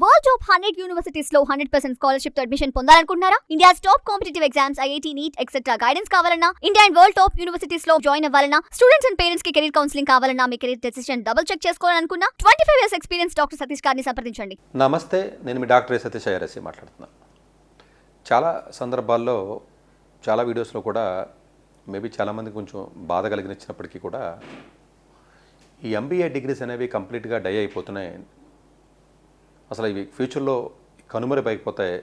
World top 100 universities లో 100% scholarship తో admission పొందాలనుకుంటున్నారా? India's top competitive exams, IIT, NEET etcetera guidance కావాలన్నా, India and world top universities లో join అవ్వాలన్నా, students and parents కి career counselling కావాలన్నా, మీ కెరీర్ డెసిషన్ డబుల్ చెక్ చేసుకోవాలనుకున్నా 25 ఇయర్స్ ఎక్స్పీరియన్స్ డాక్టర్ సతీష్ గారిని సంప్రదించండి. నమస్తే, నేను మీ డాక్టర్ సతీష్ ఐఆర్ఎస్సి మాట్లాడుతున్నాను. చాలా సందర్భాల్లో చాలా వీడియోస్లో కూడా మేబీ చాలామంది కొంచెం బాధ కలిగించినప్పటికీ కూడా ఈ ఎంబీఏ డిగ్రీస్ అనేవి కంప్లీట్గా డై అయిపోతున్నాయి, అసలు ఇవి ఫ్యూచర్లో కనుమరుగైపోతాయి,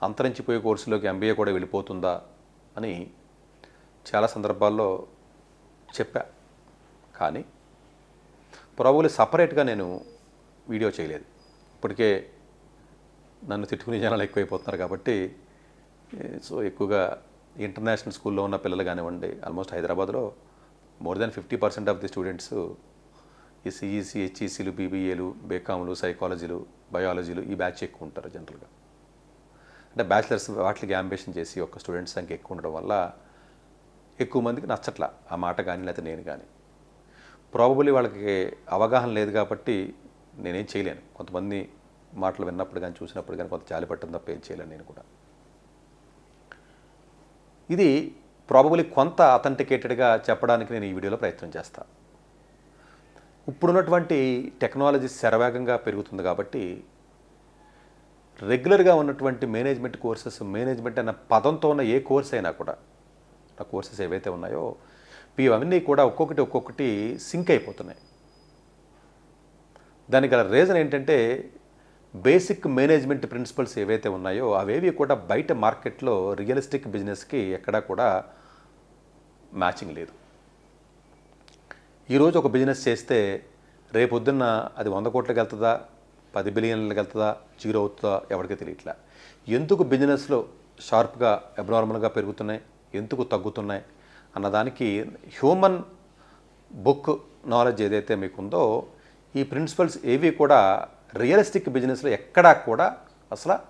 అంతరించిపోయే కోర్సులోకి ఎంబీఏ కూడా వెళ్ళిపోతుందా అని చాలా సందర్భాల్లో చెప్పా. కానీ ప్రాబబ్లీ సపరేట్గా నేను వీడియో చేయలేదు. ఇప్పటికే నన్ను తిట్టుకునే జనాలు ఎక్కువైపోతున్నారు కాబట్టి సో ఎక్కువగా ఇంటర్నేషనల్ స్కూల్లో ఉన్న పిల్లలు కానివ్వండి, ఆల్మోస్ట్ హైదరాబాద్లో more than 50% of the students ఈ సిఈసి, హెచ్ఈసీలు, బీబీఏలు, బీకామ్లు, సైకాలజీలు, బయాలజీలు ఈ బ్యాచ్ ఎక్కువ ఉంటారు జనరల్గా. అంటే బ్యాచిలర్స్ వాటికి అంబిషన్ చేసి ఒక స్టూడెంట్స్ సంఖ్య ఎక్కువ ఉండడం వల్ల ఎక్కువ మందికి నచ్చట్లా ఆ మాట కానీ లేకపోతే నేను కానీ. ప్రాబబుల్లీ వాళ్ళకి అవగాహన లేదు కాబట్టి నేనేం చేయలేను. కొంతమంది మాటలు విన్నప్పుడు కానీ చూసినప్పుడు కానీ కొంత జాలి పట్టడం తప్ప ఏం చేయలేను నేను కూడా. ఇది ప్రాబబుల్లీ కొంత అథెంటికేటెడ్గా చెప్పడానికి నేను ఈ వీడియోలో ప్రయత్నం చేస్తాను. ఇప్పుడున్నటువంటి టెక్నాలజీ శరవేగంగా పెరుగుతుంది కాబట్టి రెగ్యులర్గా ఉన్నటువంటి మేనేజ్మెంట్ కోర్సెస్, మేనేజ్మెంట్ అన్న పదంతో ఉన్న ఏ కోర్స్ అయినా కూడా, ఆ కోర్సెస్ ఏవైతే ఉన్నాయో ఇవన్నీ కూడా ఒక్కొక్కటి సింక్ అయిపోతున్నాయి. దానికి గల రీజన్ ఏంటంటే బేసిక్ మేనేజ్మెంట్ ప్రిన్సిపల్స్ ఏవైతే ఉన్నాయో అవేవి కూడా బయట మార్కెట్లో రియలిస్టిక్ బిజినెస్కి ఎక్కడా కూడా మ్యాచింగ్ లేదు. ఈరోజు ఒక బిజినెస్ చేస్తే రేపొద్దున్న అది 100 కోట్లకి వెళ్తుందా, 10 బిలియన్లకి వెళ్తుందా, జీరో అవుతుందా ఎవరికి తెలియట్లా. ఎందుకు బిజినెస్లో షార్ప్గా అబ్నార్మల్గా పెరుగుతున్నాయి, ఎందుకు తగ్గుతున్నాయి అన్నదానికి హ్యూమన్ బుక్ నాలెడ్జ్ ఏదైతే మీకు ఉందో ఈ ప్రిన్సిపల్స్ ఏవి కూడా రియలిస్టిక్ బిజినెస్లో ఎక్కడా కూడా అసలు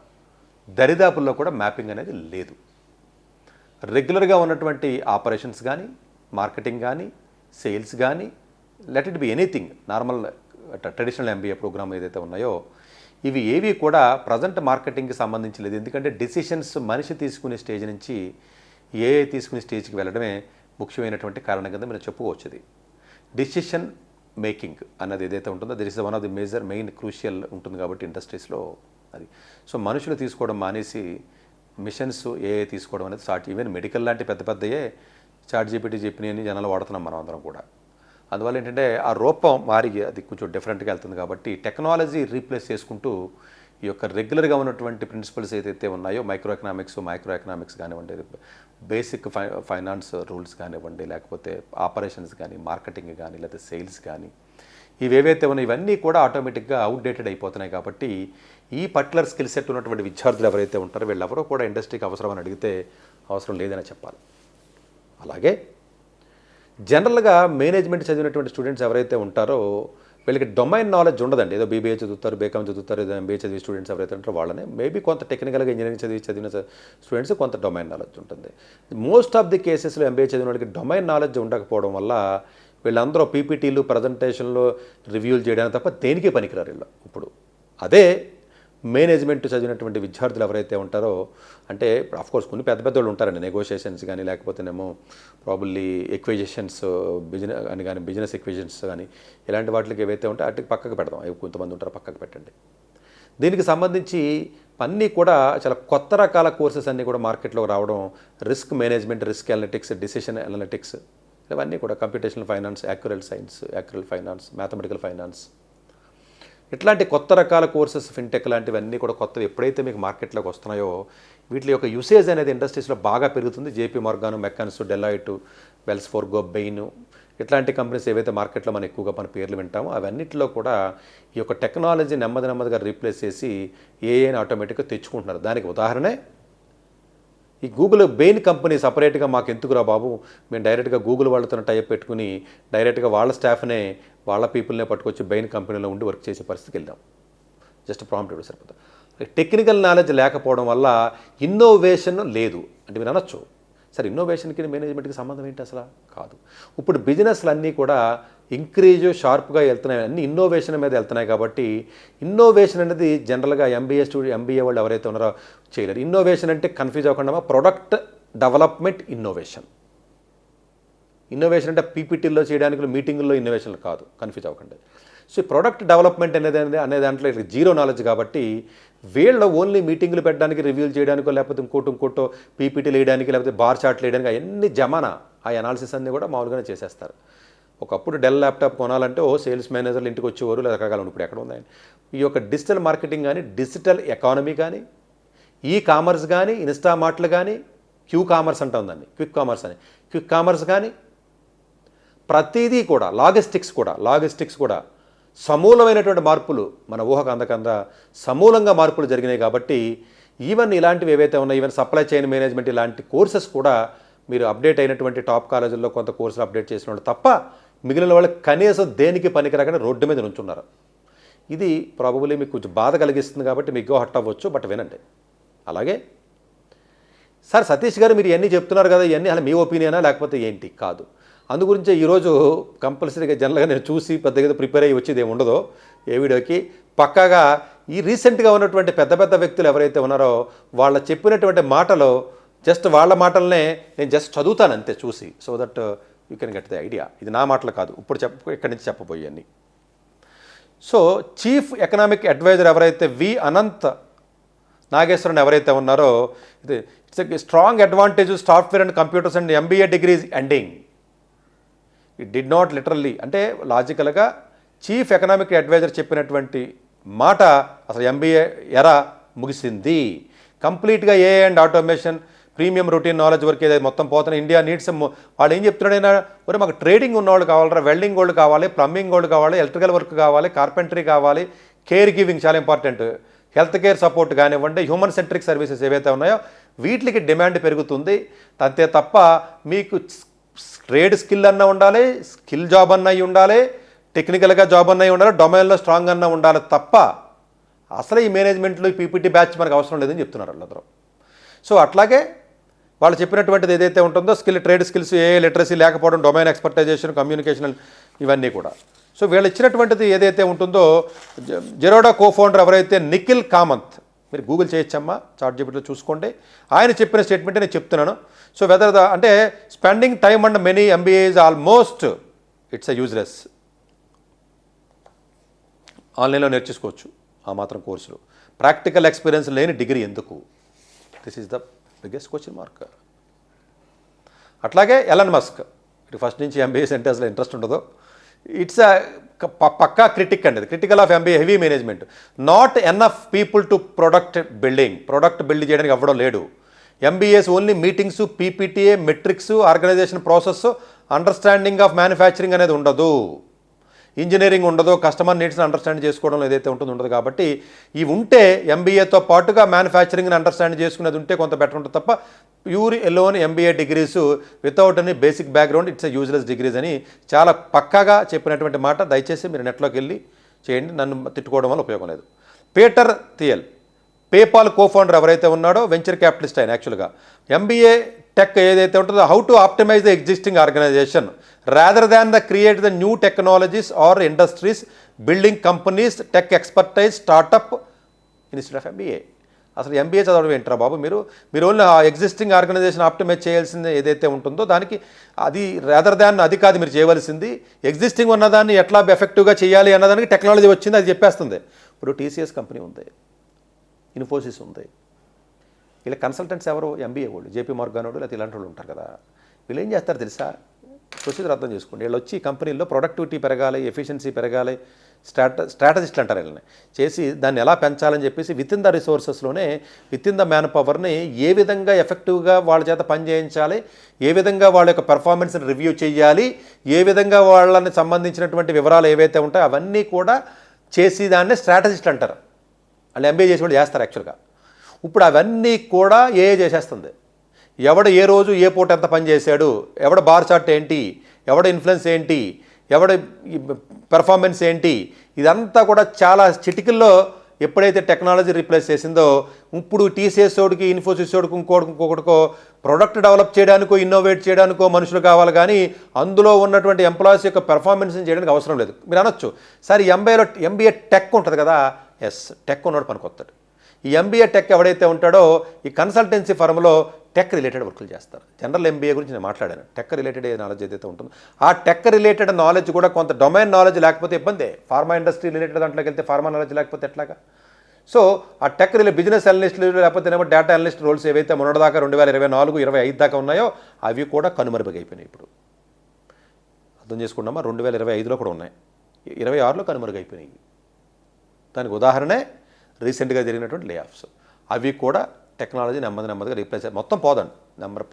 దరిదాపుల్లో కూడా మ్యాపింగ్ అనేది లేదు. రెగ్యులర్గా ఉన్నటువంటి ఆపరేషన్స్ కానీ, మార్కెటింగ్ కానీ, సేల్స్ కానీ, let it be anything, normal traditional MBA program ఏదైతే ఉన్నాయో ఇవి ఏవి కూడా ప్రజెంట్ మార్కెటింగ్కి సంబంధించి లేదు. ఎందుకంటే డెసిషన్స్ మనిషి తీసుకునే స్టేజ్ నుంచి ఏఐ తీసుకునే స్టేజ్కి వెళ్ళడమే ముఖ్యమైనటువంటి కారణం కింద మీరు చెప్పుకోవచ్చు. ఇది డిసిషన్ మేకింగ్ అన్నది ఏదైతే ఉంటుందో this is one of the main crucial ఉంటుంది కాబట్టి ఇండస్ట్రీస్లో అది. సో మనుషులు తీసుకోవడం మానేసి మిషన్స్ ఏఐ తీసుకోవడం అనేది స్టార్ట్. ఈవెన్ మెడికల్ లాంటి పెద్ద పెద్దయే చాట్ జీపీటీ చెప్పినవి జనాలు వాడుతున్నాం మనం అందరం కూడా. అందువల్ల ఏంటంటే ఆ రూపం మారి అది కొంచెం డిఫరెంట్గా వెళ్తుంది కాబట్టి టెక్నాలజీ రీప్లేస్ చేసుకుంటూ ఈ యొక్క రెగ్యులర్గా ఉన్నటువంటి ప్రిన్సిపల్స్ ఏదైతే ఉన్నాయో మైక్రో ఎకనామిక్స్ కానివ్వండి, బేసిక్ ఫైనాన్స్ రూల్స్ కానివ్వండి, లేకపోతే ఆపరేషన్స్ కానీ, మార్కెటింగ్ కానీ, లేకపోతే సేల్స్ కానీ, ఇవేవైతే ఉన్నాయి ఇవన్నీ కూడా ఆటోమేటిక్గా అవుట్డేటెడ్ అయిపోతున్నాయి. కాబట్టి ఈ పర్టికులర్ స్కిల్ సెట్ ఉన్నటువంటి విద్యార్థులు ఎవరైతే ఉంటారో వీళ్ళెవరో కూడా ఇండస్ట్రీకి అవసరం అని అడిగితే అవసరం లేదని చెప్పాలి. అలాగే జనరల్గా మేనేజ్మెంట్ చదివినటువంటి స్టూడెంట్స్ ఎవరైతే ఉంటారో వీళ్ళకి డొమైన్ నాలెడ్జ్ ఉండదండి. ఏదో బీబీఏ చదువుతారు, బీకామ్ చదువుతారు, ఏదో ఎంబీఏ చదివే స్టూడెంట్స్ ఎవరైతే ఉంటారో వాళ్ళనే మేబీ కొంత టెక్నికల్గా ఇంజనీరింగ్ చదివిన స్టూడెంట్స్ కొంత డొమైన్ నాలెడ్జ్ ఉంటుంది. మోస్ట్ ఆఫ్ ది కేసెస్లో ఎంబీఏ చదివిన వాళ్ళకి డొమైన్ నాలెడ్జ్ ఉండకపోవడం వల్ల వీళ్ళందరూ పీపీటీలు, ప్రజెంటేషన్లు, రివ్యూలు చేయడానికి తప్ప దేనికి పనికిరారు వీళ్ళు. ఇప్పుడు అదే మేనేజ్మెంట్ చదివినటువంటి విద్యార్థులు ఎవరైతే ఉంటారో, అంటే ఆఫ్కోర్స్ కొన్ని పెద్ద వాళ్ళు ఉంటారండి, నెగోషియేషన్స్ కానీ లేకపోతేనేమో ప్రాబబ్లీ ఎక్విజిషన్స్ బిజినెస్ ఎక్విజిషన్స్ కానీ ఇలాంటి వాటికి ఏవైతే ఉంటే వాటికి పక్కకు పెడదాం. కొంతమంది ఉంటారో పక్కకు పెట్టండి. దీనికి సంబంధించి అన్నీ కూడా చాలా కొత్త రకాల కోర్సెస్ అన్నీ కూడా మార్కెట్లో రావడం, risk management, risk analytics, decision analytics, ఇవన్నీ కూడా computational finance, actuarial science, actuarial finance, mathematical finance, ఇట్లాంటి కొత్త రకాల కోర్సెస్, ఫిన్టెక్ లాంటివన్నీ కూడా కొత్తవి ఎప్పుడైతే మీకు మార్కెట్లోకి వస్తున్నాయో వీటి యొక్క యూసేజ్ అనేది ఇండస్ట్రీస్లో బాగా పెరుగుతుంది. జేపీ మోర్గాన్, మెకాన్స్, డెలాయిట్, వెల్స్ ఫార్గో, బెయిన్ ఇట్లాంటి కంపెనీస్ ఏవైతే మార్కెట్లో మనం ఎక్కువగా మన పేర్లు వింటామో అవన్నిటిలో కూడా ఈ యొక్క టెక్నాలజీ నెమ్మదిగా రీప్లేస్ చేసి ఏఐని ఆటోమేటిక్గా తెచ్చుకుంటున్నారు. దానికి ఉదాహరణే ఈ గూగుల్ బెయిన్ కంపెనీ సపరేట్గా మాకు ఎందుకురా బాబు, మేము డైరెక్ట్గా గూగుల్ వాళ్ళతో టైప్ పెట్టుకుని డైరెక్ట్గా వాళ్ళ స్టాఫ్నే వాళ్ళ పీపుల్నే పట్టుకొచ్చి బెయిన్ కంపెనీలో ఉండి వర్క్ చేసే పరిస్థితికి వెళ్దాం. జస్ట్ ప్రాంప్ట్ ఇవ్వడం సరిపోతుంది. టెక్నికల్ నాలెడ్జ్ లేకపోవడం వల్ల ఇన్నోవేషన్ లేదు అంటే మీరు అనొచ్చు, సరే ఇన్నోవేషన్కి మేనేజ్మెంట్కి సంబంధం ఏంటి అసలు? కాదు. ఇప్పుడు బిజినెస్లు అన్నీ కూడా ఇంక్రీజు షార్ప్గా వెళ్తున్నాయి, అన్ని ఇన్నోవేషన్ మీద వెళ్తున్నాయి. కాబట్టి ఇన్నోవేషన్ అనేది జనరల్గా ఎంబీఏ వాళ్ళు ఎవరైతే ఉన్నారో చేయలేరు. ఇన్నోవేషన్ అంటే కన్ఫ్యూజ్ అవ్వకుండా ప్రొడక్ట్ డెవలప్మెంట్ ఇన్నోవేషన్ అంటే పీపీటీల్లో చేయడానికి మీటింగుల్లో ఇన్నోవేషన్లు కాదు, కన్ఫ్యూజ్ అవ్వకండి. సో ప్రొడక్ట్ డెవలప్మెంట్ అనే దాంట్లో జీరో నాలెడ్జ్. కాబట్టి వీళ్ళు ఓన్లీ మీటింగులు పెట్టడానికి, రివ్యూలు చేయడానికో, లేకపోతే ఇంకోటో పీపీటీలు వేయడానికి, లేకపోతే బార్ చార్ట్లు వేయడానికి అవన్నీ జమానా, ఆ అనాలిసిస్ అన్నీ కూడా మామూలుగానే చేసేస్తారు. ఒకప్పుడు డెల్ ల్యాప్టాప్ కొనాలంటే సేల్స్ మేనేజర్లు ఇంటికి వచ్చేవారు, రకరకాల. ఇప్పుడు ఎక్కడ ఉందని ఈ యొక్క డిజిటల్ మార్కెటింగ్ కానీ, డిజిటల్ ఎకానమీ కానీ, ఈ కామర్స్ కానీ, ఇన్స్టామార్ట్లు కానీ, క్యూ కామర్స్ అంటాం దాన్ని, క్విక్ కామర్స్ కానీ, ప్రతిదీ కూడా లాజిస్టిక్స్ కూడా సమూలమైనటువంటి మార్పులు, మన ఊహకు అందకంద సమూలంగా మార్పులు జరిగినాయి. కాబట్టి ఈవెన్ ఇలాంటివి ఏవైతే ఉన్నాయో, ఈవెన్ సప్లై చైన్ మేనేజ్మెంట్ ఇలాంటి కోర్సెస్ కూడా మీరు అప్డేట్ అయినటువంటి టాప్ కాలేజీల్లో కొంత కోర్సులు అప్డేట్ చేసిన వాళ్ళు తప్ప మిగిలిన వాళ్ళు కనీసం దేనికి పనికిరాకుండా రోడ్డు మీద నుంచున్నారు. ఇది ప్రాబబుల్లీ మీకు కొంచెం బాధ కలిగిస్తుంది కాబట్టి మీకు హట్ అవ్వచ్చు, బట్ వినండి. అలాగే సార్ సతీష్ గారు మీరు ఇవన్నీ చెప్తున్నారు కదా, ఇవన్నీ అలా మీ ఒపీనియనా లేకపోతే ఏంటి? కాదు. అందుగురించే ఈరోజు కంపల్సరీగా జనరల్గా నేను చూసి పెద్దగా ప్రిపేర్ అయ్యి వచ్చేది ఏమి ఉండదో ఏ వీడియోకి, పక్కాగా ఈ రీసెంట్గా ఉన్నటువంటి పెద్ద వ్యక్తులు ఎవరైతే ఉన్నారో వాళ్ళ చెప్పినటువంటి మాటలు, జస్ట్ వాళ్ళ మాటలనే నేను జస్ట్ చదువుతాను అంతే చూసి, so that you can get the idea. ఇది నా మాటలు కాదు, ఇప్పుడు ఇక్కడి నుంచి చెప్పబోయేవన్నీ. సో చీఫ్ ఎకనామిక్ అడ్వైజర్ ఎవరైతే అనంత్ నాగేశ్వరన్ ఎవరైతే ఉన్నారో, it's a strong advantage software and computers and MBA degrees ending. It did not literally, అంటే లాజికల్గా చీఫ్ ఎకనామిక్ అడ్వైజర్ చెప్పినటువంటి మాట అసలు ఎంబీఏ ఎరా ముగిసింది. కంప్లీట్గా AI and automation, premium routine knowledge వరకు ఏదైతే మొత్తం పోతున్న ఇండియా నీడ్స్. వాళ్ళు ఏం చెప్తున్నాడైనా, మరి మాకు ట్రేడింగ్ ఉన్నవాళ్ళు కావాలరా, వెల్డింగ్ వాళ్ళు కావాలి, ప్లంబింగ్ వాళ్ళు కావాలి, ఎలక్ట్రికల్ వర్క్ కావాలి, కార్పెంటరీ కావాలి, కేర్ గివింగ్ చాలా ఇంపార్టెంట్, హెల్త్ కేర్ సపోర్ట్ కానివ్వండి, హ్యూమన్ సెంట్రిక్ సర్వీసెస్ ఏవైతే ఉన్నాయో వీటికి డిమాండ్ పెరుగుతుంది. అంతే తప్ప మీకు ట్రేడ్ స్కిల్ అన్నా ఉండాలి, స్కిల్ జాబ్ అన్న అయి ఉండాలి, టెక్నికల్గా జాబ్ అన్న అయి ఉండాలి, డొమైన్లో స్ట్రాంగ్ అన్న ఉండాలి తప్ప అసలు ఈ మేనేజ్మెంట్లో పీపీటీ బ్యాచ్ మనకు అవసరం లేదని చెప్తున్నారు వాళ్ళందరూ. సో అట్లాగే వాళ్ళు చెప్పినటువంటిది ఏదైతే ఉంటుందో ట్రేడ్ స్కిల్స్, ఏ లిటరసీ లేకపోవడం, డొమైన్ ఎక్స్పర్టైజేషన్, కమ్యూనికేషన్, ఇవన్నీ కూడా. సో వీళ్ళు ఇచ్చినటువంటిది ఏదైతే ఉంటుందో, జెరోడా కోఫౌండర్ ఎవరైతే నిఖిల్ కామంత్, మీరు గూగుల్ చేయొచ్చమ్మా, చాట్‌జీపీటీలో చూసుకోండి, ఆయన చెప్పిన స్టేట్మెంటే నేను చెప్తున్నాను. సో వెదర్ అంటే spending time and many MBAs almost it's useless. ఆన్లైన్లో నేర్చుకోవచ్చు ఆ మాత్రం కోర్సులు, ప్రాక్టికల్ ఎక్స్పీరియన్స్ లేని డిగ్రీ ఎందుకు? This is the biggest question mark. అట్లాగే ఎలన్ మస్క్, ఇటు ఫస్ట్ నుంచి ఎంబీఏస్ అంటే అసలు ఇంట్రెస్ట్ ఉండదు. ఇట్స్ పక్కా క్రిటిక్ అండి, critical of MBA, heavy management, not enough people to product build చేయడానికి అవ్వడం లేడు. ఎంబీఏస్ ఓన్లీ మీటింగ్స్, పీపీటీఏ, metrics, organisation process, understanding of manufacturing అనేది ఉండదు, ఇంజనీరింగ్ ఉండదు, కస్టమర్ నీడ్స్ని అండర్స్టాండ్ చేసుకోవడం ఏదైతే ఉండదు. కాబట్టి ఇవి ఉంటే ఎంబీఏతో పాటుగా మ్యానుఫ్యాక్చరింగ్ని అండర్స్టాండ్ చేసుకునేది ఉంటే కొంత బెటర్ ఉంటుంది తప్ప pure alone MBA degrees without any basic background it's useless degrees అని చాలా పక్కాగా చెప్పినటువంటి మాట. దయచేసి మీరు నెట్లోకి వెళ్ళి చేయండి, నన్ను తిట్టుకోవడం వల్ల ఉపయోగం లేదు. పీటర్ థియల్, పేపాల్ కోఫౌండర్ ఎవరైతే ఉన్నాడో వెంచర్ క్యాపిటలిస్ట్ ఆయన, యాక్చువల్గా ఎంబీఏ టెక్ ఏదైతే ఉంటుందో, how to optimize the existing organization rather than the create the new technologies or industries, building companies, tech expertise, startup instead of MBA. అసలు MBA చదవడం ఏంటారా బాబు, మీరు ఓన్లీ ఆ ఎగ్జిస్టింగ్ ఆర్గనైజేషన్ ఆప్టిమైజ్ చేయాల్సింది ఏదైతే ఉంటుందో దానికి, అది రాదర్ దాన్ అది కాదు మీరు చేయవలసింది, ఎగ్జిస్టింగ్ ఉన్నదాన్ని ఎట్లా ఎఫెక్టివ్గా చేయాలి అన్నదానికి టెక్నాలజీ వచ్చింది, అది చెప్పేస్తుంది. ఇప్పుడు టీసీఎస్ కంపెనీ ఉంది, ఇన్ఫోసిస్ ఉంది, వీళ్ళ కన్సల్టెంట్స్ ఎవరు? ఎంబీఏ వాళ్ళు, జేపీ మార్గాన్ వాళ్ళు, లేకపోతే ఇలాంటి వాళ్ళు ఉంటారు కదా. వీళ్ళు ఏం చేస్తారు తెలుసా? ప్రొసీజర్ అర్థం చేసుకోండి. వీళ్ళు వచ్చి కంపెనీల్లో ప్రొడక్టివిటీ పెరగాలి, ఎఫిషియన్సీ పెరగాలి, స్ట్రాటజిస్టులు అంటారు వీళ్ళని, చేసి దాన్ని ఎలా పెంచాలని చెప్పేసి విత్ ఇన్ ద రిసోర్సెస్లోనే, విత్ ఇన్ ద మ్యాన్ పవర్ని ఏ విధంగా ఎఫెక్టివ్గా వాళ్ళ చేత పని చేయించాలి, ఏ విధంగా వాళ్ళ యొక్క పెర్ఫార్మెన్స్ని రివ్యూ చేయాలి, ఏ విధంగా వాళ్ళని సంబంధించినటువంటి వివరాలు ఏవైతే ఉంటాయో అవన్నీ కూడా చేసి దాన్ని స్ట్రాటజిస్టులు అంటారు. వాళ్ళు ఎంబీఏ చేసి వాళ్ళు చేస్తారు యాక్చువల్గా. ఇప్పుడు అవన్నీ కూడా ఏ చేసేస్తుంది. ఎవడు ఏ రోజు ఏ పూట ఎంత పని చేశాడు, ఎవడ బార్ చార్ట్ ఏంటి, ఎవడ ఇన్ఫ్లుయెన్స్ ఏంటి, ఎవడ పెర్ఫార్మెన్స్ ఏంటి, ఇదంతా కూడా చాలా చిటికల్లో ఎప్పుడైతే టెక్నాలజీ రీప్లేస్ చేసిందో ఇప్పుడు టీసీఎస్ వాడికి ఇన్ఫోసిస్ వాడికి ఇంకొకటికో ప్రొడక్ట్ డెవలప్ చేయడానికో ఇన్నోవేట్ చేయడానికో మనుషులు కావాలి, కానీ అందులో ఉన్నటువంటి ఎంప్లాయీస్ యొక్క పెర్ఫార్మెన్స్ని చేయడానికి అవసరం లేదు. మీరు అనొచ్చు సార్ ఎంబీఏ టెక్ ఉంటుంది కదా, ఎస్ టెక్ ఉన్నాడు పనికొస్తాడు. ఈ ఎంబీఏ టెక్ ఎవడైతే ఉంటాడో ఈ కన్సల్టెన్సీ ఫర్మ్లో టెక్ రిలేటెడ్ వర్కులు చేస్తారు. జనరల్ ఎంబీఏ గురించి నేను మాట్లాడాను. టెక్ రిలేటెడ్ ఏ నాలెడ్జ్ ఏదైతే ఉంటుందో ఆ టెక్ రిలేటెడ్ నాలెడ్జ్ కూడా కొంత డొమైన్ నాలెడ్జ్ లేకపోతే ఇబ్బందే. ఫార్మా ఇండస్ట్రీ రిలేటెడ్ దాంట్లోకి వెళ్తే ఫార్మా నాలెడ్జ్ లేకపోతే ఎట్లాగా? సో ఆ టెక్ బిజినెస్ అనలిస్టులు లేకపోతే ఏమో డేటా అనలిస్ట్ రోల్స్ ఏవైతే మొన్నటిదాకా 2024-25 దాకా ఉన్నాయో అవి కూడా కనుమరుగైపోయినాయి. ఇప్పుడు అర్థం చేసుకున్నామా? 2025లో కూడా ఉన్నాయి, 26లో కనుమరుగైపోయినాయి. దానికి ఉదాహరణే రీసెంట్గా జరిగినటువంటి లే ఆఫ్స్. అవి కూడా టెక్నాలజీ నెమ్మదిగా రీప్లేస్ మొత్తం పోదండి,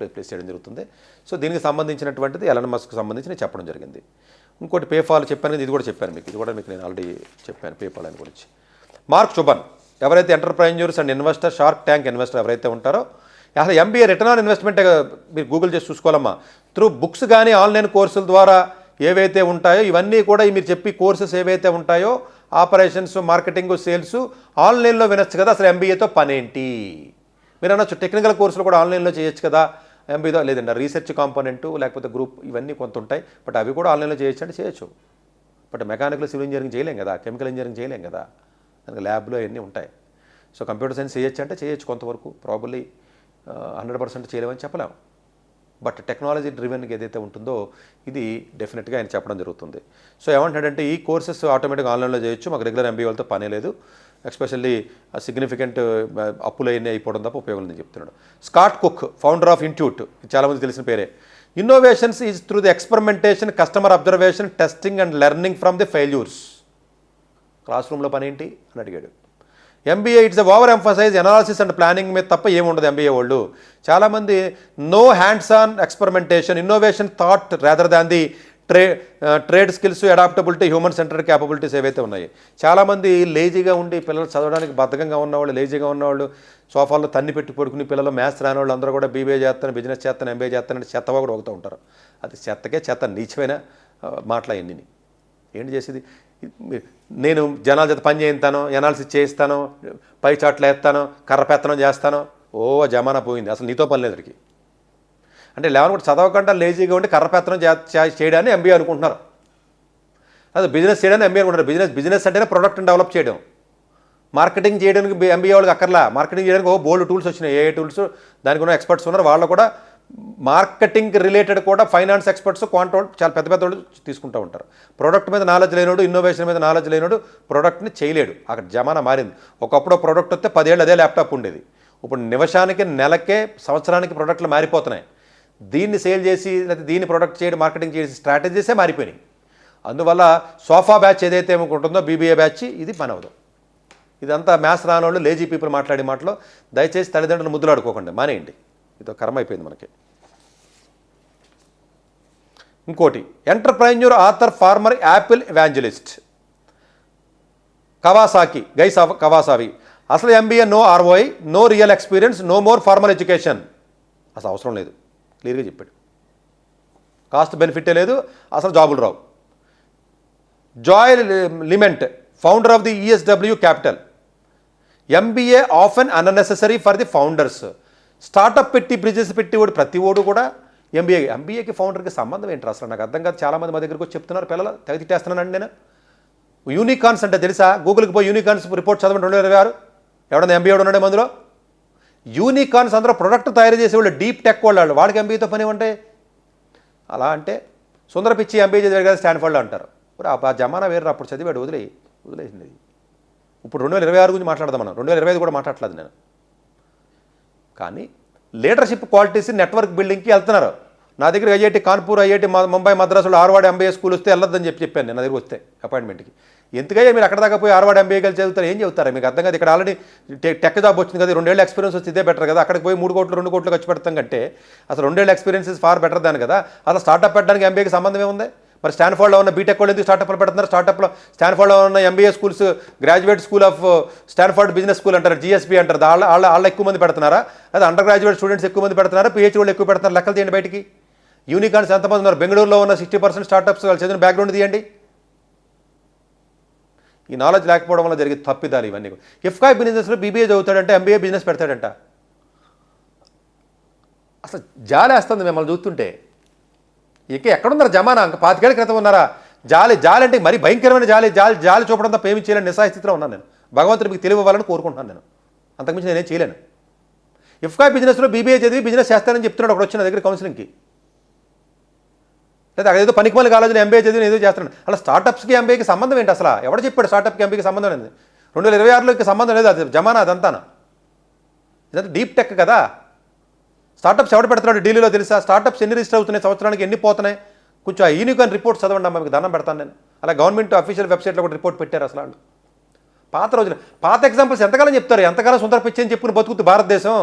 రీప్లేస్ చేయడం జరుగుతుంది. సో దీనికి సంబంధించినటువంటిది ఎలన్ మస్క్కి సంబంధించి చెప్పడం జరిగింది. ఇంకోటి పేపాల్ చెప్పాను, ఇది కూడా చెప్పాను మీకు. ఇది కూడా మీకు నేను ఆల్రెడీ చెప్పాను పేపాల్ అని గురించి. మార్క్ చుబన్ ఎవరైతే entrepreneurs and investor, shark tank investor ఎవరైతే ఉంటారో, అసలు ఎంబీఏ రిటర్న్ ఆన్ ఇన్వెస్ట్మెంట్ మీరు గూగుల్ చేసి చూసుకోవాలమ్మా. త్రూ బుక్స్ కానీ ఆన్లైన్ కోర్సుల ద్వారా ఏవైతే ఉంటాయో ఇవన్నీ కూడా మీరు చెప్పి కోర్సెస్ ఏవైతే ఉంటాయో ఆపరేషన్స్, మార్కెటింగ్, సేల్స్ ఆన్లైన్లో వినొచ్చు కదా. అసలు ఎంబీఏతో పనేంటి మీరు అనొచ్చు. టెక్నికల్ కోర్సులు కూడా ఆన్లైన్లో చేయొచ్చు కదా ఎంబీఏతో. లేదండి, రీసెర్చ్ కాంపోనెంటు లేకపోతే గ్రూప్ ఇవన్నీ కొంత ఉంటాయి, బట్ అవి కూడా ఆన్లైన్లో చేయొచ్చు అంటే చేయొచ్చు. బట్ మెకానికల్ సివిల్ ఇంజనీరింగ్ చేయలేం కదా, కెమికల్ ఇంజనీరింగ్ చేయలేం కదా, దానికి ల్యాబ్లో ఇవన్నీ ఉంటాయి. సో కంప్యూటర్ సైన్స్ చేయొచ్చు అంటే చేయొచ్చు కొంతవరకు, ప్రాబబ్లీ 100% చేయలేమని చెప్పలేము. బట్ టెక్నాలజీ డ్రివెన్గా ఏదైతే ఉంటుందో ఇది డెఫినెట్గా ఆయన చెప్పడం జరుగుతుంది. సో ఏమంటాడంటే ఈ కోర్సెస్ ఆటోమేటిక్గా ఆన్లైన్లో చేయొచ్చు, మాకు రెగ్యులర్ ఎంబీఏ వాళ్ళతో పనే లేదు, ఎస్పెషల్లీ సిగ్నిఫికెంట్ అప్పులు అన్నీ అయిపోవడం తప్ప ఉపయోగం లేదని చెప్తున్నాడు. Scott Cook founder of institute, చాలామంది తెలిసిన పేరే. Innovations is through the experimentation, customer observation, testing and learning from the failures. Class రూమ్లో పని ఏంటి అని అడిగాడు. MBA it's over emphasize analysis and planning మీద తప్ప ఏముండదు ఎంబీఏ వాళ్ళు. చాలామంది no hands on experimentation, innovation thought rather than the trade skills, adaptability, human centred capabilities ఏవైతే ఉన్నాయి. చాలామంది లేజీగా ఉండి పిల్లలు చదవడానికి బద్ధకంగా ఉన్నవాళ్ళు, లేజీగా ఉన్నవాళ్ళు, సోఫాల్లో తన్ని పెట్టి పడుకుని పిల్లలు మ్యాథ్స్ రాని వాళ్ళు అందరూ కూడా బీబీఏ చేస్తాను, బిజినెస్ చేస్తాను, ఎంబీఏ చేస్తానంటే చెత్తగా కూడా ఒకతూ ఉంటారు. అది చెత్తకే చెత్త, నీచమైన మాటలు ఎన్ని. ఏంటి చేసేది? నేను జనాల చేత పని చేయిస్తాను, ఎనాలిసిస్ చేయిస్తాను, పై చాట్లు వేస్తాను, కర్ర పెత్తనం చేస్తాను, ఓ జమానా పోయింది. అసలు నీతో పని లేదరికి. అంటే లేవని కూడా చదవకుండా లేజీగా ఉండి కర్ర పెత్తనం చేయడాన్ని ఎంబీఏ అనుకుంటున్నారు. అదే బిజినెస్ చేయడానికి ఎంబీఏ అనుకుంటారు. బిజినెస్ అంటేనే ప్రొడక్ట్ని డెవలప్ చేయడం. మార్కెటింగ్ చేయడానికి ఎంబీఏ వాళ్ళకి అక్కర్లా. మార్కెటింగ్ చేయడానికి బోల్డ్ టూల్స్ వచ్చినాయి, ఏ టూల్స్, దానికి ఉన్న ఎక్స్పర్ట్స్ ఉన్నారు. వాళ్ళు కూడా మార్కెటింగ్ రిలేటెడ్ కూడా ఫైనాన్స్ ఎక్స్పర్ట్స్, క్వాంటోల్ చాలా పెద్ద పెద్ద వాళ్ళు తీసుకుంటూ ఉంటారు. ప్రోడక్ట్ మీద నాలెడ్జ్ లేనోడు, ఇన్నోవేషన్ మీద నాలెడ్జ్ లేనోడు ప్రోడక్ట్ని చేయలేడు. అక్కడ జమానా మారింది. ఒకప్పుడు ప్రోడక్ట్ వస్తే 10 ఏళ్ళు అదే ల్యాప్టాప్ ఉండేది. ఇప్పుడు నిమిషానికి, నెలకే, సంవత్సరానికి ప్రోడక్ట్లు మారిపోతున్నాయి. దీన్ని సేల్ చేసి లేకపోతే దీన్ని ప్రొడక్ట్ చేయడం, మార్కెటింగ్ చేసి స్ట్రాటజీసే మారిపోయినాయి. అందువల్ల సోఫా బ్యాచ్ ఏదైతే ఉంటుందో బీబీఏ బ్యాచ్ ఇది పని అవ్వదు. ఇదంతా మ్యాథ్స్ రానోళ్ళు, లేజీ పీపుల్ మాట్లాడే మాటలో దయచేసి తల్లిదండ్రులు ముద్దులాడుకోకండి, మానేయండి. ఇదో కర్మ అయిపోయింది మనకి. ఇంకోటి entrepreneur, author, farmer, Apple evangelist, Kawasaki. అసలు MBA no ROI, no real experience, no more formal education. అసలు అవసరం లేదు, క్లియర్గా చెప్పాడు. కాస్ట్ బెనిఫిటే లేదు, అసలు జాబులు రావు. Joe Liemandt founder of the ESW Capital, MBA often unnecessary for the founders. Startup పెట్టి బిజినెస్ పెట్టి వాడు ప్రతి ఓడు కూడా ఎంబీఏకి ఫౌండర్కి సంబంధం ఏంటి అసలు నాకు అర్థం కాదు. చాలామంది మా దగ్గరికి వచ్చి చెప్తున్నారు, పిల్లలు తెగ తిట్టేస్తున్నానండి నేను. యూనికార్న్స్ అంటే తెలుసా? గూగుల్కి పోయి యూనికార్న్స్ రిపోర్ట్ చదవండి 2026. ఎవడన్నా ఎంబీఏ ఉన్నాడే అందులో? యూనికార్న్స్ అందరూ ప్రొడక్ట్ తయారు చేసేవాళ్ళు, డీప్ టెక్ వాళ్ళు, వాళ్ళకి ఎంబీఏతో పని ఉంటే అలా అంటే సుందర పిచ్చి ఎంబీఏ చదివాడు కదా స్టాన్ఫోర్డ్లో అంటారు. ఆ జమానా వేరు, అప్పుడు చదివాడు, వదిలేసింది. ఇప్పుడు 2026 గురించి మాట్లాడదాం మనం, 2025 కూడా మాట్లాడలేదు నేను. కానీ లీడర్షిప్ క్వాలిటీస్, నెట్వర్క్ బిల్డింగ్కి వెళ్తున్నారు. నా దగ్గర ఐఐటి కాన్పూర్, ఐఐటి ముంబై, మద్రాసులో హార్వర్డ్ ఎంబీఏ స్కూల్ వస్తే వెళ్ళొద్దని చెప్పాను నేను. నా దగ్గర వస్తే అపాయింట్మెంట్కి. ఎందుకయ్యా మీరు అక్కడ దాకా పోయి హార్వర్డ్ ఎంబీఏ కలిసి చదువుతారు, ఏం చెబుతారా మీకు అర్థం కాదు. ఇక్కడ ఆల్రెడీ టెక్ జాబ్ వచ్చింది కదా, 2 ఏళ్ళ ఎక్స్పీరియన్స్ వస్తే ఇదే బెటర్ కదా. అక్కడికి పోయి 3 కోట్లు 2 కోట్లు ఖర్చు పెడతాం కంటే అసలు 2 ఏళ్ళ ఎక్స్పీరియన్స్ ఇస్ ఫార్ బెటర్ దాని కదా. అసలు స్టార్ట్అప్ పెట్టడానికి ఎంబీఏకి సంబంధం ఏముంది? మరి స్టాన్ఫోర్డ్లో ఉన్న బీటెక్ వాళ్ళు ఎందుకు స్టార్టప్లు పెడుతున్నారు? స్టాన్ఫోర్డ్లో ఉన్న MBA schools, graduate school of Stanford business school అంటారు, జీఎస్బీ అంటారు, వాళ్ళ ఎక్కువ మంది పెడుతున్నారా? లేదా అండర్ గ్రాడ్యుయేట్ స్టూడెంట్స్ ఎక్కువ మంది పెడుతున్నారా? పిహెచ్డీ వాళ్ళు ఎక్కువ పెడుతున్నారు? లెక్కలు తీయండి బయటికి. యూనికార్న్స్ ఎంతమంది ఉన్నారు? బెంగళూరులో ఉన్న 60% స్టార్టప్స్ వాళ్ళు చదివిన బ్యాక్గ్రౌండ్ తీయండి. ఈ నాలెడ్జ్ లేకపోవడం వల్ల జరిగే తప్పిదాలు ఇవన్నీ. ఇఫ్కాయ్ బిజినెస్లో బీబీఏ చదువుతాడంటే ఎంబీఏ బిజినెస్ పెడతాడంట. అసలు జాలేస్తుంది మిమ్మల్ని చూస్తుంటే. ఇక ఎక్కడున్నారు జమానా? ఇంకా 25 ఏళ్ల క్రితం ఉన్నారా? జాలి అంటే మరీ భయంకరమైన జాలి చూపడం తప్ప ఏమి చేయలేని నిస్సహాయ స్థితిలో ఉన్నాను నేను. భగవంతుడు మీకు తెలివి ఇవ్వాలని కోరుకుంటున్నాను నేను. అంతకుమించి నేనేం చేయలేను. ఇఫ్కాయ్ బిజినెస్లో బీబీఏ చదివి బిజినెస్ చేస్తానని చెప్తున్నాడు ఒకడు వచ్చిన దగ్గర కౌన్సిలింగ్కి. లేదా అదేదో పనికిమాలి కాలేజీలో ఎంబీఏ చదివి ఏదో చేస్తున్నాడు. అలా స్టార్టప్స్కి ఎంబీఏకి సంబంధం ఏంటి అసలు? ఎవడు చెప్పాడు స్టార్టప్కి ఎంబీఏకి సంబంధం ఏంటి? 2026లోకి సంబంధం లేదు. అది జమానా అదంతా. ఇదంతా డీప్ టెక్ కదా. స్టార్టప్స్ ఎవడు పెడతాడు ఢిల్లీలో తెలుసా? స్టార్టప్స్ ఎన్ని రిజిస్టర్ అవుతున్నాయి, సంవత్సరానికి ఎన్ని పోతున్నాయి? కొంచెం ఆ యూనికాన్ రిపోర్ట్ చదవండి అమ్మా, మీకు దండం పెడతాను నేను. అలా గవర్నమెంట్ అఫీషియల్ వెబ్సైట్లో కూడా రిపోర్ట్ పెట్టారు అసలు వాళ్ళు. పాత రోజులు పాత ఎగ్జాంపుల్స్ ఎంతకాలం చెప్తారు? ఎంతకాలం సుందర పిచ్చి అని చెప్పుకుని బతుకుతుంది భారతదేశం.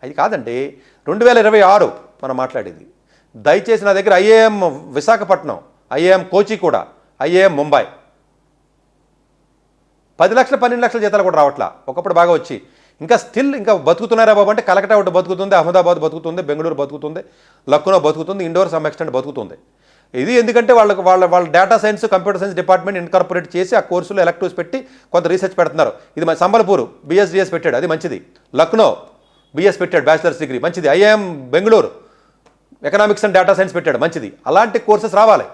అది కాదండి 2026 మనం మాట్లాడేది. దయచేసి నా దగ్గర ఐఏఎం విశాఖపట్నం, ఐఏఎం కోచిగూడ, ఐఏఎం ముంబై 10 లక్షలు 12 లక్షల జీతాలు కూడా రావట్లా. ఒకప్పుడు బాగా వచ్చి ఇంకా స్టిల్ ఇంకా బతుకుతున్నారా బాబు అంటే కలకట్టా ఒకటి బతుకుతుంది, అహ్మదాబాద్ బతుకుతుంది, బెంగళూరు బతుకుతుంది, లక్నో బతుకుతుంది, ఇండోర్ సమ్ ఎక్స్టెంట్ బతుకుతుంది. ఇది ఎందుకంటే వాళ్ళ data science computer science department incorporate చేసి ఆ కోర్సులో ఎలక్టివ్స్ పెట్టి కొంత రీసెర్చ్ పెడుతున్నారు. ఇది మన సంబల్పూర్ బిఎస్డిఎస్ పెట్టాడు, అది మంచిది. లక్నో బిఎస్ పెట్టాడు, బ్యాచిలర్స్ డిగ్రీ, మంచిది. IIM Bengaluru economics and data science పెట్టాడు, మంచిది. అలాంటి కోర్సెస్ రావాలి.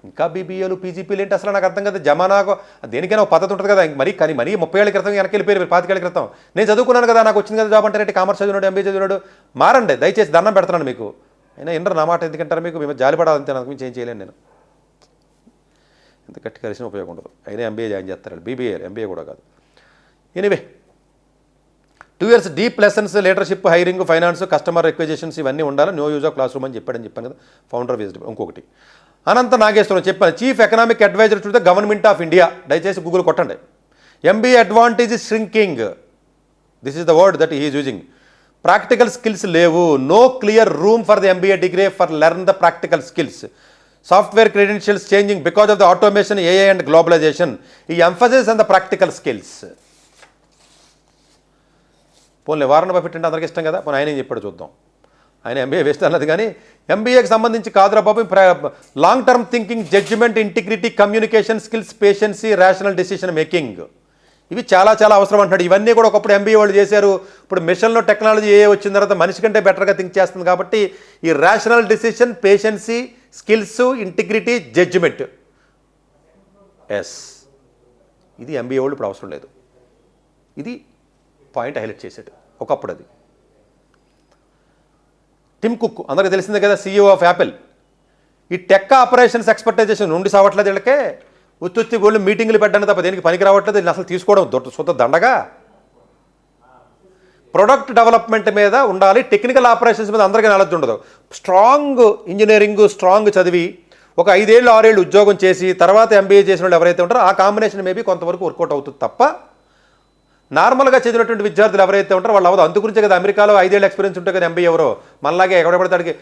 ఇంకా బీబీఏలు పీజీపీలు ఏంటి అసలు నాకు అర్థం కదా. జమానాకు దేనికైనా ఒక పద్ధతి ఉంటుంది కదా. మరి 30 ఏళ్ల క్రితం వెనక్కి వెళ్ళిపోయారు, 25 ఏళ్ల క్రితం. నేను చదువుకున్నాను కదా, నాకు వచ్చింది కదా జాబ్ అంటే. కామర్స్ చదివినాడు, ఎంబీఏ చదివినాడు. మారండి దయచేసి, దండం పెడుతున్నాను మీకు. అయినా ఇంటర్ నా మాట ఎందుకంటారు మీకు? మేము జాలిపడాలంతే, నాకు మించి ఏం చేయలేను నేను. ఎంత గట్టి కలిసిన ఉపయోగం ఉండదు. అయినా ఎంబీఏ జాయిన్ చేస్తారు, బీబీఏ ఎంబీఏ కూడా కాదు. Anyway 2 years deep lessons, leadership, hiring, finance, customer acquisitions ఇవన్నీ ఉండాలి. No use of class room అని చెప్పాను కదా. Founder visit. ఇంకొకటి అనంత నాగేశ్వరం చెప్పాను, chief economic adviser to the government of India. దయచేసి గూగుల్ కొట్టండి. MBA advantage shrinking, this is the word that he is using. Practical skills లేవు. No clear room for the MBA degree for learn the practical skills. Software credentials changing because of the automation, AI and globalisation. ఈ emphasis on the practical skills. పోన్లే వారణ పెట్టండి, అందరికి ఇష్టం కదా. పోనీ ఆయన ఏం చెప్పాడు చూద్దాం. ఆయన ఎంబీఏ వేస్ట్ అన్నది కానీ ఎంబీఏకి సంబంధించి కాదురా బాబు. Long term thinking, judgement, integrity, communication skills, patience, rational decision making, ఇవి చాలా చాలా అవసరం అంటున్నాడు. ఇవన్నీ కూడా ఒకప్పుడు ఎంబీఏ వాళ్ళు చేశారు. ఇప్పుడు మిషన్లో టెక్నాలజీ వచ్చిన తర్వాత మనిషి కంటే బెటర్గా థింక్ చేస్తుంది కాబట్టి ఈ rational decision, patience, skills, integrity, judgement, yes, ఇది ఎంబీఏ వాళ్ళు ఇప్పుడు అవసరం లేదు. ఇది పాయింట్ హైలైట్ చేశాడు ఒకప్పుడు. అది టిమ్ కుక్ అందరికీ తెలిసిందే కదా, సీఈఓ ఆఫ్ యాపిల్. ఈ టెక్ ఆపరేషన్స్ ఎక్స్పర్టైజేషన్ నుండి సావట్లేదు వీళ్ళకే. ఉత్తుత్తి గోళ్ళు మీటింగ్లు పెట్టడానికి తప్ప దేనికి పనికి రావట్లేదు. వీళ్ళు అసలు తీసుకోవడం సొంత దండగా. ప్రొడక్ట్ డెవలప్మెంట్ మీద ఉండాలి, టెక్నికల్ ఆపరేషన్స్ మీద అందరికీ నాలెడ్జ్ ఉండదు. స్ట్రాంగ్ ఇంజనీరింగ్, స్ట్రాంగ్ చదివి ఒక 5 ఏళ్ళు 6 ఏళ్ళు ఉద్యోగం చేసి తర్వాత ఎంబీఏ చేసిన వాళ్ళు ఎవరైతే ఉంటారో ఆ కాంబినేషన్ మేబీ కొంతవరకు వర్కౌట్ అవుతుంది తప్ప నార్మల్గా చదివినటువంటి విద్యార్థులు ఎవరైతే ఉంటారో వాళ్ళు అవ్వదు. అందుగురించే కదా అమెరికాలో 5 ఏళ్ళ ఎక్స్పీరియన్స్ ఉంటే కదా ఎంబీఏ ఎవరో మనలాగే ఎక్కడెక్కడికి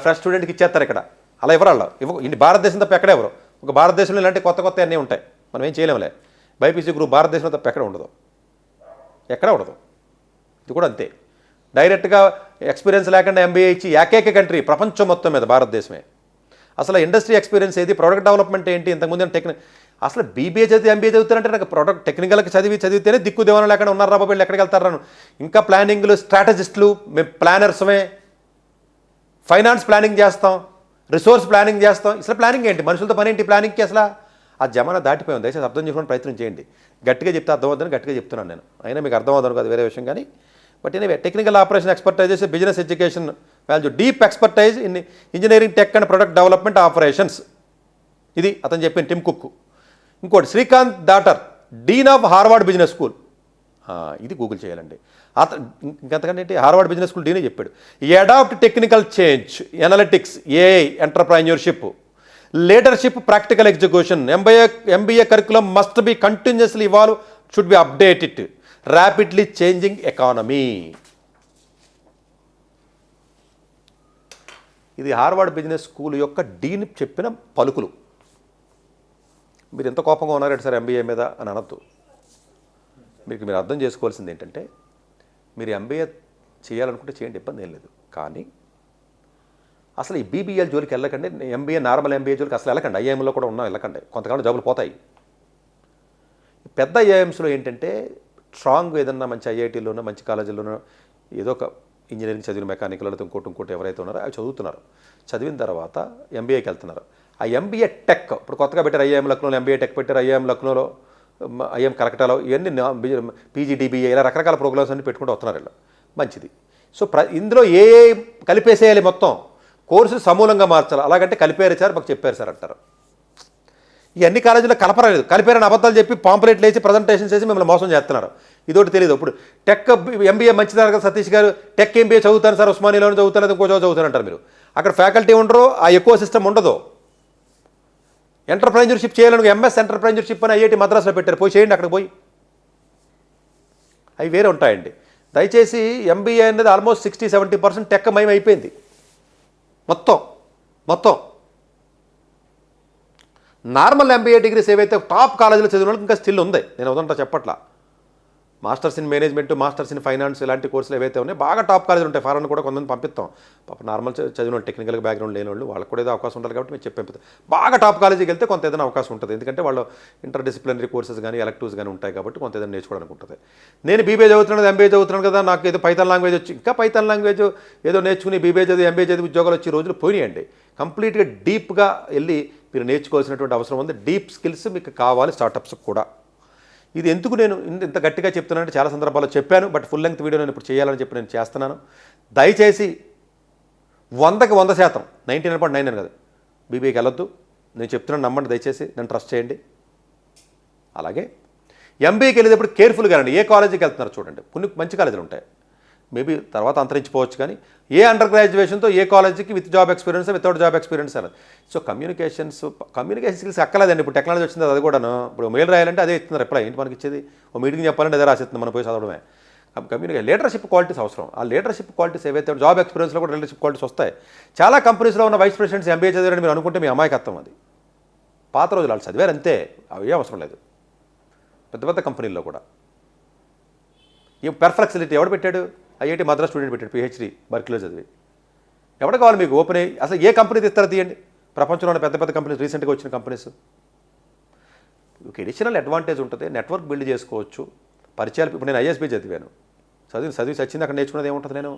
ఫ్రెష్ స్టూడెంట్కి ఇచ్చేస్తారు. ఇక్కడ అలా ఎవరాళ్ళు ఇన్ని భారతదేశం తప్ప ఎక్కడే ఎవరు. ఒక భారతదేశంలో ఇలాంటి కొత్త అన్నీ ఉంటాయి, మనం ఏం చేయలేములే. బైపీసీ గ్రూప్ భారతదేశంలో తప్ప ఎక్కడ ఉండదు, ఎక్కడ ఉండదు. ఇది కూడా అంతే. డైరెక్ట్గా ఎక్స్పీరియన్స్ లేకుండా ఎంబీఏ ఇచ్చి ఏకైక కంట్రీ ప్రపంచం మొత్తం మీద భారతదేశమే. అసలు ఇండస్ట్రీ ఎక్స్పీరియన్స్ ఏది, ప్రొడక్ట్ డెవలప్మెంట్ ఏంటి, ఇంతకుముందు టెక్నిక్. అసలు బీబీఏ చదివి ఎంబీఏ చదువుతారంటే నాకు ప్రొడక్ట్ టెక్నికల్కి చదివితేనే దిక్కు దేవనం లేకుండా ఉన్నారు రా బాబు, వీళ్ళు ఎక్కడికి వెళ్తారు. ఇంకా ప్లానింగ్లు, స్ట్రాటజిస్టులు, మేము ప్లానర్స్మే, ఫైనాన్స్ ప్లానింగ్ చేస్తాం, రిసోర్స్ ప్లానింగ్ చేస్తాం. అసలు ప్లానింగ్ ఏంటి, మనుషులతో పని ఏంటి ప్లానింగ్కి? అసలు ఆ జమానా దాటిపోయింది. దయచేసి అర్థం చేసుకోవడానికి ప్రయత్నం చేయండి. గట్టిగా చెప్తే అర్థమవుతుందని గట్టిగా చెప్తున్నాను నేను. అయినా మీకు అర్థమవుతాను కాదు వేరే విషయం కానీ. But anyway technical operation expertises, business education value, deep expertise in engineering, tech and product development operations. ఇది అతను చెప్పిన టిమ్ కుక్. ఇంకోటి Srikant Datar, dean of Harvard business school. ఇది గూగుల్ చేయాలండి. ఇంకంతకంటే ఏంటి, హార్వర్డ్ బిజినెస్ స్కూల్ డీనే చెప్పాడు. Adapt technical change, analytics, AI, entrepreneurship, leadership, practical execution. MBA curriculum must be continuously evolve, should be updated, rapidly changing economy. ఇది Harvard business school యొక్క డీన్ చెప్పిన పలుకులు. మీరు ఎంత కోపంగా ఉన్నారంటే సార్ ఎంబీఏ మీద అని అనొద్దు. మీరు అర్థం చేసుకోవాల్సింది ఏంటంటే, మీరు ఎంబీఏ చేయాలనుకుంటే చేయండి, ఇబ్బంది ఏం లేదు. కానీ అసలు ఈ బీబీఎల్ జోలికి వెళ్ళకండి, ఎంబీఏ నార్మల్ ఎంబీఏ జోలికి అసలు వెళ్ళకండి. ఐఏఎంలో కూడా ఉన్నాం, వెళ్ళకండి, కొంతకాలం జాబులు పోతాయి. పెద్ద ఐఐఎమ్స్లో ఏంటంటే స్ట్రాంగ్ ఏదన్నా మంచి ఐఐటీలోనో మంచి కాలేజీల్లోనో ఏదో ఒక ఇంజనీరింగ్ చదివిన మెకానికల్ ఇంకోటి ఎవరైతే ఉన్నారో అవి చదువుతున్నారు. చదివిన తర్వాత ఎంబీఏకి వెళ్తున్నారు. ఆ ఎంబీఏ టెక్ ఇప్పుడు కొత్తగా పెట్టారు, ఐఐఎం లక్నోలో ఎంబీఏ టెక్ పెట్టారు, ఐఐఎం లక్నోలో, ఐఎం కలకటాలో, ఇవన్నీ పీజీడీబీఏ ఇలా రకరకాల ప్రోగ్రామ్స్ అన్ని పెట్టుకుంటూ వస్తున్నారు వీళ్ళు. మంచిది. సో ఇందులో ఏ కలిపేసేయాలి, మొత్తం కోర్సు సమూలంగా మార్చాలి. అలాగంటే కలిపేరు సార్, మాకు చెప్పారు సార్ అంటారు. ఈ అన్ని కాలేజీలో కలపరాలేదు, కలిపారని అబద్ధాలు చెప్పి పాంప్లెట్లు వేసి ప్రజెంటేషన్స్ చేసి మిమ్మల్ని మోసం చేస్తున్నారు. ఇదోటి తెలియదు. ఇప్పుడు టెక్ ఎంబీఏ మంచిదారు కదా సతీష్ గారు, టెక్ ఎంబీఏ చదువుతాను సార్, ఉస్మానియాలో చదువుతాను, ఇంకో చదువుతాను అంటారు. మీరు అక్కడ ఫ్యాకల్టీ ఉండరు, ఆ ఎక్కువ సిస్టమ్ ఉండదు. ఎంటర్ప్రైజర్షిప్ చేయాలని ఎంఎస్ ఎంటర్ప్రైజర్షిప్ అని ఐఐటి మద్రాసులో పెట్టారు, పోయి చేయండి అక్కడికి పోయి. అవి వేరే ఉంటాయండి. దయచేసి ఎంబీఏ అనేది ఆల్మోస్ట్ 60-70% టెక్ మయం అయిపోయింది. మొత్తం నార్మల్ ఎంబీఏ డిగ్రీస్ ఏవైతే టాప్ కాలేజీలో చదివిన వాళ్ళకి ఇంకా స్టిల్ ఉంది. నేను ఉదంతా చెప్పట్లా. Masters in management, masters in finance ఇలాంటి కోర్సులు ఏవైతే ఉన్నాయో బాగా టాప్ కాలేజీలు ఉంటాయి. ఫారెన్ కూడా కొంతమంది పంపిస్తాం. పాప నార్మల్ చదివిన వాళ్ళు, టెక్నికల్ బ్యాక్గ్రౌండ్ లేని వాళ్ళు, వాళ్ళకి కూడా ఏదో అవకాశం ఉంటుంది కాబట్టి మేము చెప్పి బాగా టాప్ కాలేజీకి వెళ్తే కొంత ఏదైనా అవకాశం ఉంటుంది. ఎందుకంటే వాళ్ళు ఇంటర్ డిసిప్లినరీ కోర్సెస్ కానీ ఎలక్టివ్స్ కానీ ఉంటాయి కాబట్టి కొంత ఏదైనా నేర్చుకోవడానికి ఉంటుంది. నేను బీబీఏ చదువుతున్నాను, ఎంబీఏ చదువుతున్నాను కదా, నాకు ఏదో పైథాన్ లాంగ్వేజ్ వచ్చి, ఇంకా పైథాన్ లాంగ్వేజ్ ఏదో నేర్చుకుని బీబీఏ చదివి ఎంబీఏ చదివి ఉద్యోగాలు వచ్చి రోజులు పోయినాయండి. కంప్లీట్గా డీప్గా వెళ్ళి మీరు నేర్చుకోవాల్సినటువంటి అవసరం ఉంది. డీప్ స్కిల్స్ మీకు కావాలి స్టార్టప్స్ కూడా. ఇది ఎందుకు నేను ఇంత గట్టిగా చెప్తున్నానంటే చాలా సందర్భాల్లో చెప్పాను, బట్ ఫుల్ లెంగ్త్ వీడియో నేను ఇప్పుడు చేయాలని చెప్పి నేను చేస్తున్నాను. దయచేసి 100కి 100%, 99.99 కదా, బీబీఏకి వెళ్ళొద్దు. నేను చెప్తున్నాను, నమ్మండి, దయచేసి నన్ను ట్రస్ట్ చేయండి. అలాగే ఎంబీఏకి వెళ్ళేటప్పుడు కేర్ఫుల్గా రండి. ఏ కాలేజీకి వెళ్తున్నారు చూడండి, కొన్ని మంచి కాలేజీలు ఉంటాయి, మేబీ తర్వాత అంతరించిపోవచ్చు, కానీ ఏ అండర్ గ్రాడ్యుయేషన్తో ఏ కాలేజీకి with job experience, without job experience అనేది. సో కమ్యూనికేషన్ స్కిల్స్ అక్కలేదండి. ఇప్పుడు టెక్నాలజీ వచ్చింది, అది కూడాను. ఇప్పుడు మెయిల్ రాయాలంటే అదే ఇస్తున్నారు రిప్లై, ఏంటి మనకి ఇచ్చేది? ఓ మీటింగ్ చెప్పాలంటే అదే రాసిస్తుంది, మనం పోయి చదవడమే. లీడర్షిప్ క్వాలిటీస్ అవసరం. ఆ లీడర్షిప్ క్వాలిటీస్ ఏవైతే జాబ్ ఎక్స్పీరియన్స్లో కూడా లీడర్షిప్ క్వాలిటీస్ వస్తాయి. చాలా కంపెనీస్లో ఉన్న వైస్ ప్రెసిడెంట్స్ ఎంబీఏ చదివారని మీరు అనుకుంటే మీ అమాయకత్వం అది. పాత రోజులు వాళ్ళు చదివారు అంతే, అవి అవసరం లేదు. పెద్ద పెద్ద కంపెనీల్లో కూడా ఈ పెర్ఫ్లెక్సిలిటీ ఎవడు పెట్టాడు? ఐఐటి మద్రాస్ స్టూడెంట్ పెట్టాడు, పిహెచ్డి బర్క్లీలో చదివి. ఎవడ కావాలి మీకు ఓపెన్ అయ్యి? అసలు ఏ కంపెనీ తీస్తారో తీయండి. ప్రపంచంలో ఉన్న పెద్ద పెద్ద కంపెనీస్, రీసెంట్గా వచ్చిన కంపెనీస్. ఒక ఎడిషనల్ అడ్వాంటేజ్ ఉంటుంది, నెట్వర్క్ బిల్డ్ చేసుకోవచ్చు, పరిచయాలు. ఇప్పుడు నేను ఐఎస్బీ చదివాను, చదివి చచ్చింది, అక్కడ నేర్చుకున్నది ఏముంటుంది? నేను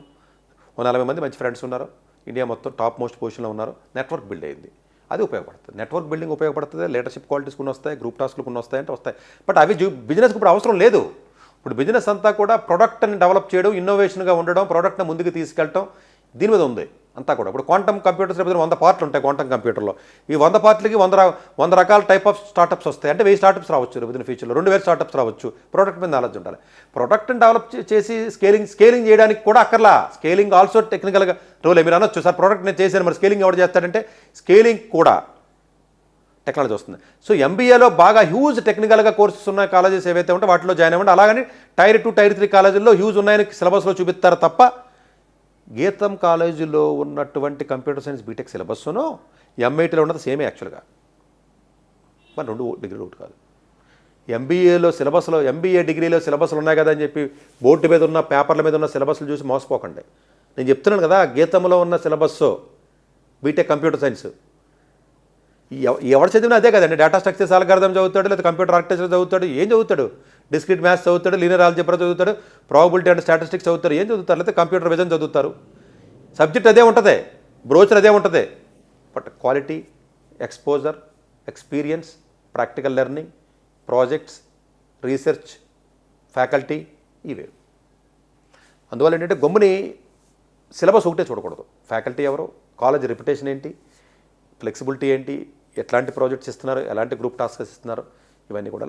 40 మంది మంచి ఫ్రెండ్స్ ఉన్నారు, ఇండియా మొత్తం టాప్ మోస్ట్ పొజిషన్లో ఉన్నారు, నెట్వర్క్ బిల్డ్ అయింది. అది ఉపయోగపడుతుంది. నెట్వర్క్ బిల్డింగ్ ఉపయోగపడుతుంది, లీడర్షిప్ క్వాలిటీస్ కొన్ని వస్తాయి, గ్రూప్ టాస్క్లు కొన్ని వస్తాయి అంటే వస్తాయి. బట్ అవి బిజినెస్కి ఇప్పుడు అవసరం లేదు. ఇప్పుడు బిజినెస్ అంతా కూడా ప్రోడక్ట్ని డెవలప్ చేయడం, ఇన్నోవేషన్గా ఉండడం, ప్రోడక్ట్ని ముందుకు తీసుకెళ్ళడం, దీని మీద ఉంది అంతా కూడా. ఇప్పుడు క్వాంటమ్ కంప్యూటర్స్ 100 పార్ట్లు ఉంటాయి క్వాంటమ్ కంప్యూటర్లో. ఈ 100 పార్ట్లకి 100 రకాల టైప్ ఆఫ్ స్టార్టప్స్ వస్తాయి. అంటే 1000 స్టార్టప్స్ రావచ్చు విదిన్ ఫ్యూచర్లో, 2000 స్టార్టప్స్ రావచ్చు. ప్రోడక్ట్ మీద నాలెడ్జ్ ఉండాలి. ప్రోడక్ట్ని డెవలప్ చేసి స్కేలింగ్ చేయడానికి కూడా అక్కర్లా. స్కేలింగ్ ఆల్సో టెక్నికల్గా రోల్. మీరు అనొచ్చు, సార్ ప్రోడక్ట్ నేను చేశాను, మరి స్కేలింగ్ ఎవరు చేస్తాడంటే స్కేలింగ్ కూడా టెక్నాలజీ వస్తుంది. సో ఎంబీఏలో బాగా హ్యూజ్ టెక్నికల్గా కోర్సెస్ ఉన్న కాలేజెస్ ఏవైతే ఉంటే వాటిలో జాయిన్ అవ్వండి. అలాగని టైర్ 2, టైర్ 3 కాలేజీల్లో హ్యూజ్ ఉన్నాయని సిలబస్లో చూపిస్తారు తప్ప, గీతం కాలేజీలో ఉన్నటువంటి కంప్యూటర్ సైన్స్ బీటెక్ సిలబస్ను ఎంఐటీలో ఉన్నది సేమే యాక్చువల్గా. మరి 2 డిగ్రీలు ఒకటి కాదు. ఎంబీఏలో సిలబస్లో, ఎంబీఏ డిగ్రీలో సిలబస్లు ఉన్నాయి కదా అని చెప్పి బోర్డు మీద ఉన్న పేపర్ల మీద ఉన్న సిలబస్లు చూసి మోసపోకండి. నేను చెప్తున్నాను కదా, గీతంలో ఉన్న సిలబస్ బీటెక్ కంప్యూటర్ సైన్స్ ఎవరు చదివినా అదే కదండి. డేటా స్ట్రక్చర్స్ అల్గారిథం చదువుతాడు, లేదా కంప్యూటర్ ఆర్కిటెక్చర్ చదువుతాడు, ఏం చదువుతాడు? డిస్క్రీట్ మ్యాథ్స్ చదువుతాడు, లీనియర్ ఆల్జీబ్రా చదువుతాడు, ప్రాబబిలిటీ అండ్ స్టాటిస్టిక్స్ చదువుతారు, ఏం చదువుతారు? లేదా కంప్యూటర్ విజన్ చదువుతారు. సబ్జెక్ట్ అదే ఉంటుంది, బ్రోచర్ అదే ఉంటుంది. But quality, exposure, experience, practical learning, projects, research, faculty ఇవే. అందువల్ల ఏంటంటే గమ్ముని సిలబస్ ఒకటే చూడకూడదు. ఫ్యాకల్టీ ఎవరు, కాలేజ్ రెప్యుటేషన్ ఏంటి, ఫ్లెక్సిబిలిటీ ఏంటి, ఎట్లాంటి ప్రాజెక్ట్స్ ఇస్తున్నారు, ఎలాంటి గ్రూప్ టాస్క్స్ ఇస్తున్నారు, ఇవన్నీ కూడా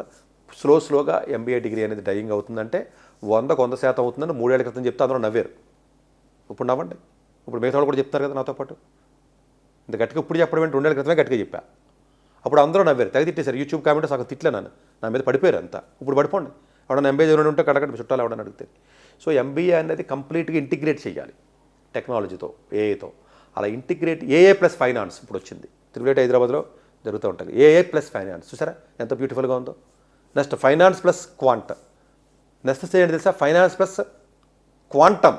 స్లోగా ఎంబీఏ డిగ్రీ అనేది డైయింగ్ అవుతుందంటే 100కు 100% అవుతుందని 3 ఏళ్ల క్రితం చెప్తే అందరూ నవ్వారు. ఇప్పుడు నవ్వండి. ఇప్పుడు మిగతా వాళ్ళు కూడా చెప్తారు కదా నాతో పాటు. ఇంత గట్టిగా ఇప్పుడు చెప్పడం ఏంటి? 2 ఏళ్ల క్రితమే గట్టిగా చెప్పా. అప్పుడు అందరూ నవ్వారు, తెగ తిట్టేశారు. యూట్యూబ్ కామెంట్స్ సగం తిట్లే నా మీద పడిపోయారు అంతా. ఇప్పుడు పడిపోండి. ఎవడన్నా ఎంబీఏ చదివి ఉంటే కడగండి, చుట్టాలు ఎవడని అడిగితే. సో ఎంబీఏ అనేది కంప్లీట్గా ఇంటిగ్రేట్ చేయాలి టెక్నాలజీతో, ఏఐతో. అలా ఇంటిగ్రేట్ ఏఏ ప్లస్ ఫైనాన్స్ ఇప్పుడు వచ్చింది, త్రిపుల్ హైదరాబాద్లో జరుగుతూ ఉంటుంది. ఏఏ ప్లస్ ఫైనాన్స్ చూసారా ఎంత బ్యూటిఫుల్గా ఉందో. Next finance plus quantum. Next ఏంటి తెలుసా? Finance plus quantum.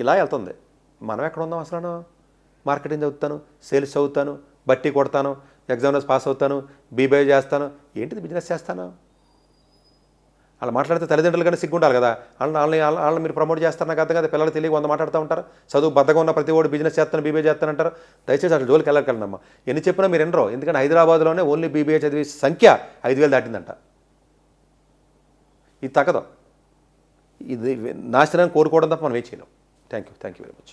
ఇలా వెళ్తుంది. మనం ఎక్కడ ఉందాం అసలు? మార్కెటింగ్ చదువుతాను, సేల్స్ చదువుతాను, బట్టి కొడతాను, ఎగ్జామ్స్ పాస్ అవుతాను, బీబీఐ చేస్తాను, ఏంటిది బిజినెస్ చేస్తాను? వాళ్ళు మాట్లాడితే తల్లిదండ్రులు కానీ సిగ్గుండాలి కదా. వాళ్ళని మీరు ప్రమోట్ చేస్తారు, నాకు అర్థం కదా. పిల్లలు తెలియ 100 మాట్లాడుతూ ఉంటారు. చదువు బద్దగా ఉన్న ప్రతి ఓడు బిజినెస్ చేస్తాను, బీబీఐ చేస్తానంటారు. దయచేసి అసలు జోలికి వెళ్ళకండమ్మా. ఎన్ని చెప్పినా మీరు ఎన్నరో. ఎందుకంటే హైదరాబాద్లోనే ఓన్లీ బీబీఐ చదివే సంఖ్య 5,000 దాటిందంట. ఇది తగ్గదు. ఇది నాశనాన్ని కోరుకోవడం తప్ప మనం ఏం చేయలేం. Thank you very much.